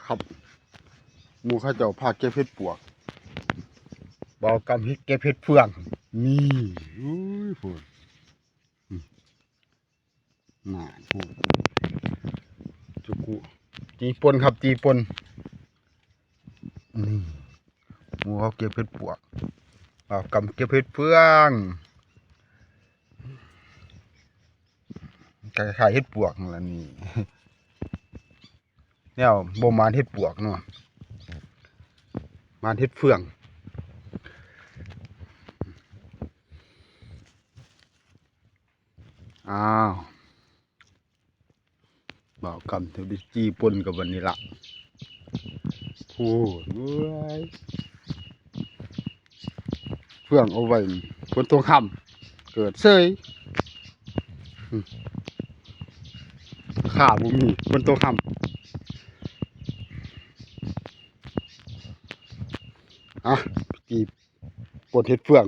ครับหมู่เขาเจ้าพาเก็บเห็ดปวกบ่าวกำเฮ็ดเก็บเห็ดเฟืองนี่อุ้ยพูดน่าพูดจุกุจีปนครับจีปนนี่หมู่เขาเก็บเห็ดปวกบ่าวกำเก็บเห็ดเฟืองคล้ายๆเห็ดปวกนั่นล่ะนี่แนวบ่มานเห็ดปวกเนาะมานเห็ดเฟืองอ้าวบ่าวกำเท่าดิจีปนกับวันนี้ละโอ้ยเฟืองเอาไว้บนตรงคำเกิดเสยขาบุมีบนตรงคำจีปนเห็ดเฟือง